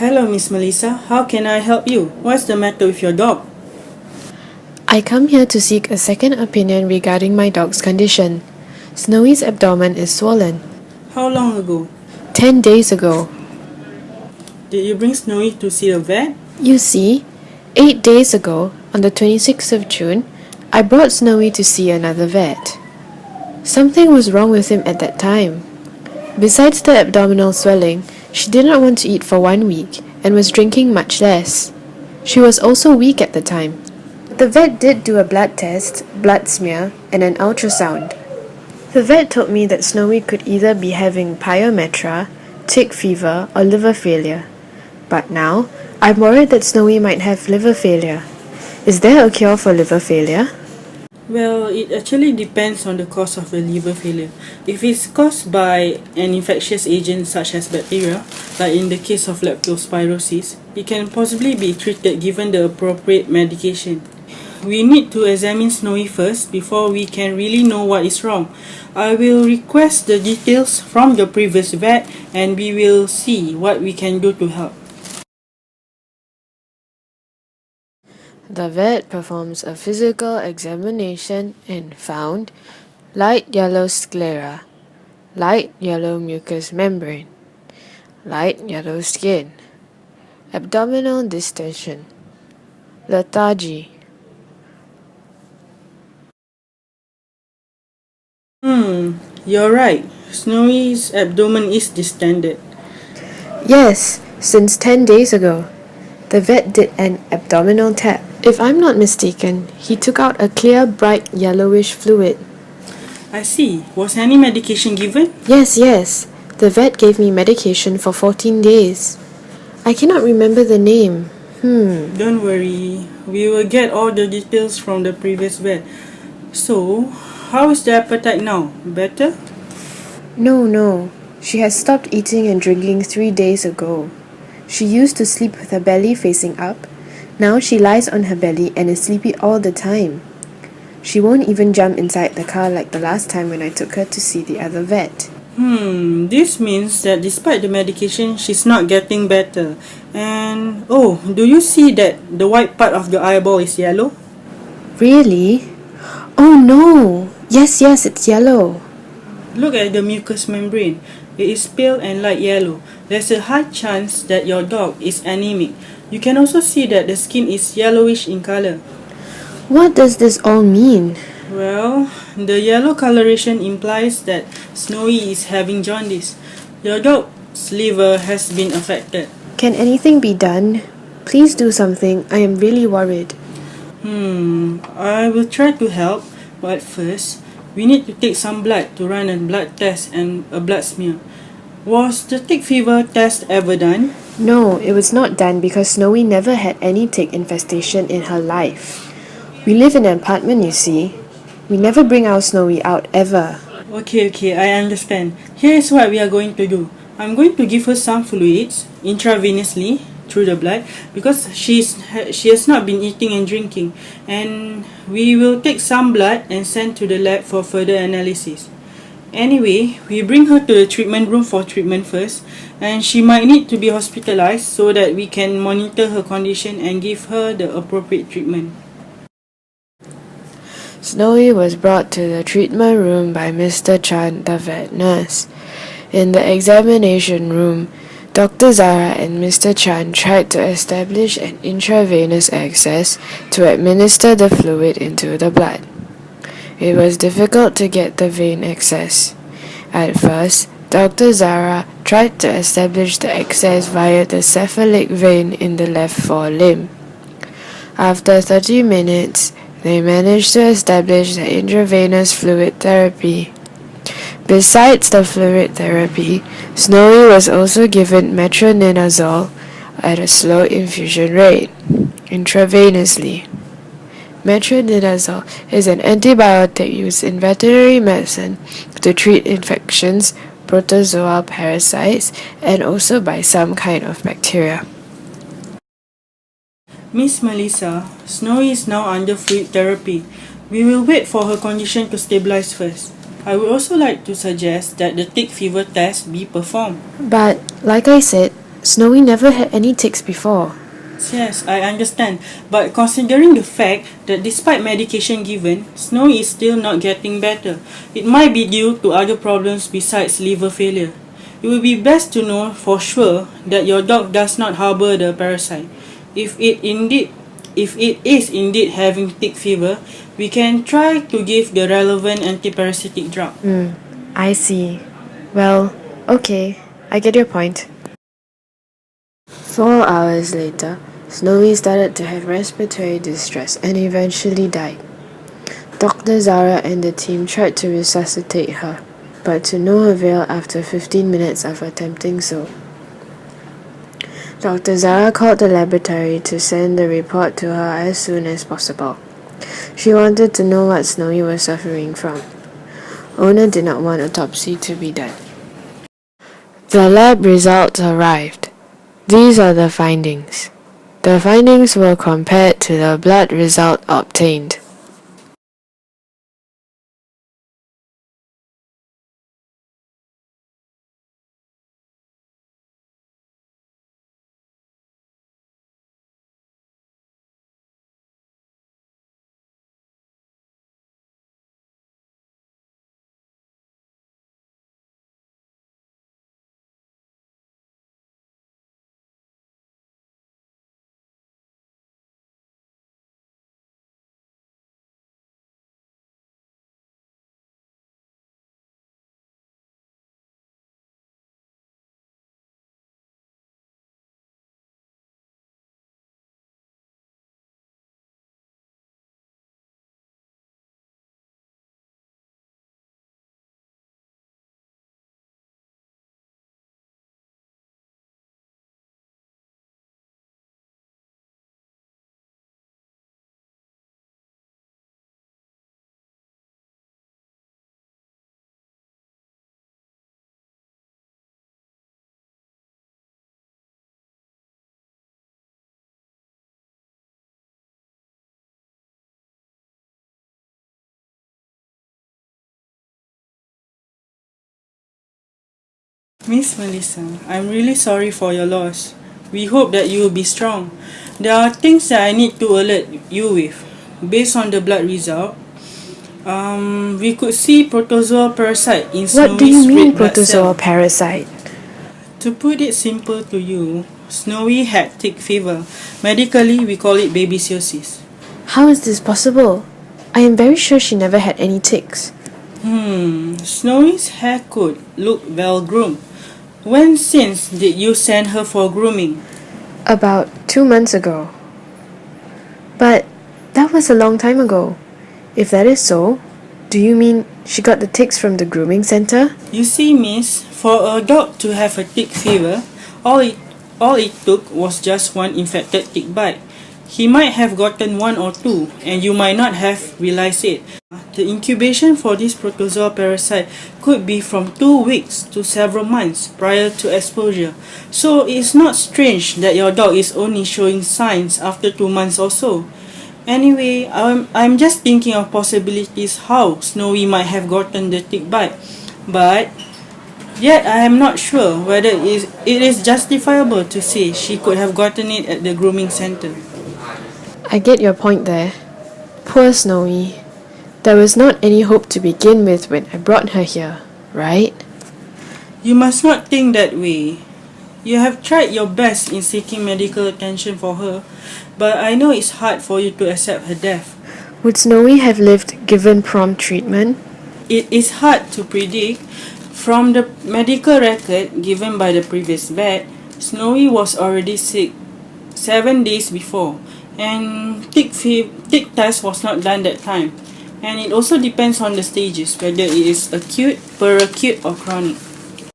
Hello, Miss Melissa. How can I help you? What's the matter with your dog? I come here to seek a second opinion regarding my dog's condition. Snowy's abdomen is swollen. How long ago? 10 days ago. Did you bring Snowy to see a vet? You see, 8 days ago, on the 26th of June, I brought Snowy to see another vet. Something was wrong with him at that time. Besides the abdominal swelling, she did not want to eat for 1 week and was drinking much less. She was also weak at the time. The vet did do a blood test, blood smear, and an ultrasound. The vet told me that Snowy could either be having pyometra, tick fever, or liver failure. But now, I'm worried that Snowy might have liver failure. Is there a cure for liver failure? Well, it actually depends on the cause of the liver failure. If it's caused by an infectious agent such as bacteria, like in the case of leptospirosis, it can possibly be treated given the appropriate medication. We need to examine Snowy first before we can really know what is wrong. I will request the details from the previous vet and we will see what we can do to help. The vet performs a physical examination and found light yellow sclera, light yellow mucous membrane, light yellow skin, abdominal distension, lethargy. You're right. Snowy's abdomen is distended. Yes, since 10 days ago. The vet did an abdominal tap. If I'm not mistaken, he took out a clear, bright yellowish fluid. I see. Was any medication given? Yes. The vet gave me medication for 14 days. I cannot remember the name. Don't worry. We will get all the details from the previous vet. So, how is the appetite now? Better? No. She has stopped eating and drinking 3 days ago. She used to sleep with her belly facing up. Now she lies on her belly and is sleepy all the time. She won't even jump inside the car like the last time when I took her to see the other vet. This means that despite the medication, she's not getting better. And, do you see that the white part of the eyeball is yellow? Really? Oh no! Yes, it's yellow. Look at the mucous membrane. It is pale and light yellow. There's a high chance that your dog is anemic. You can also see that the skin is yellowish in color. What does this all mean? Well, the yellow coloration implies that Snowy is having jaundice. Your dog's liver has been affected. Can anything be done? Please do something. I am really worried. I will try to help, but first, we need to take some blood to run a blood test and a blood smear. Was the tick fever test ever done? No, it was not done because Snowy never had any tick infestation in her life. We live in an apartment, you see. We never bring our Snowy out ever. Okay, I understand. Here is what we are going to do. I'm going to give her some fluids intravenously through the blood because she has not been eating and drinking, and we will take some blood and send to the lab for further analysis. Anyway, we bring her to the treatment room for treatment first, and she might need to be hospitalized so that we can monitor her condition and give her the appropriate treatment. Snowy was brought to the treatment room by Mr. Chan, the vet nurse. In the examination room, Dr. Zara and Mr. Chan tried to establish an intravenous access to administer the fluid into the blood. It was difficult to get the vein access. At first, Dr. Zara tried to establish the access via the cephalic vein in the left forelimb. After 30 minutes, they managed to establish the intravenous fluid therapy. Besides the fluid therapy, Snowy was also given metronidazole at a slow infusion rate, intravenously. Metronidazole is an antibiotic used in veterinary medicine to treat infections, protozoal parasites, and also by some kind of bacteria. Miss Melissa, Snowy is now under fluid therapy. We will wait for her condition to stabilize first. I would also like to suggest that the tick fever test be performed. But, like I said, Snowy never had any ticks before. Yes, I understand. But considering the fact that despite medication given, Snowy is still not getting better, it might be due to other problems besides liver failure. It will be best to know for sure that your dog does not harbor the parasite. If it is indeed having tick fever, we can try to give the relevant antiparasitic drug. I see. Well, okay, I get your point. 4 hours later, Snowy started to have respiratory distress and eventually died. Dr. Zara and the team tried to resuscitate her, but to no avail after 15 minutes of attempting so. Dr. Zara called the laboratory to send the report to her as soon as possible. She wanted to know what Snowy was suffering from. Owner did not want autopsy to be done. The lab results arrived. These are the findings. The findings were compared to the blood result obtained. Miss Melissa, I'm really sorry for your loss. We hope that you will be strong. There are things that I need to alert you with. Based on the blood result, we could see protozoa parasite in What do you Snowy's mean red blood cell. protozoa parasite? To put it simple to you, Snowy had tick fever. Medically, we call it babesiosis. How is this possible? I am very sure she never had any ticks. Snowy's hair could look well groomed. When since did you send her for grooming? About 2 months ago. But that was a long time ago. If that is so, do you mean she got the ticks from the grooming center? You see, miss, for a dog to have a tick fever, all it took was just one infected tick bite. He might have gotten 1 or 2, and you might not have realized it. The incubation for this protozoa parasite could be from 2 weeks to several months prior to exposure. So it's not strange that your dog is only showing signs after 2 months or so. Anyway, I'm just thinking of possibilities how Snowy might have gotten the tick bite. But yet I am not sure whether it is justifiable to say she could have gotten it at the grooming center. I get your point there. Poor Snowy. There was not any hope to begin with when I brought her here, right? You must not think that way. You have tried your best in seeking medical attention for her, but I know it's hard for you to accept her death. Would Snowy have lived given prompt treatment? It is hard to predict. From the medical record given by the previous vet, Snowy was already sick 7 days before, and tick test was not done that time. And it also depends on the stages, whether it is acute, peracute or chronic.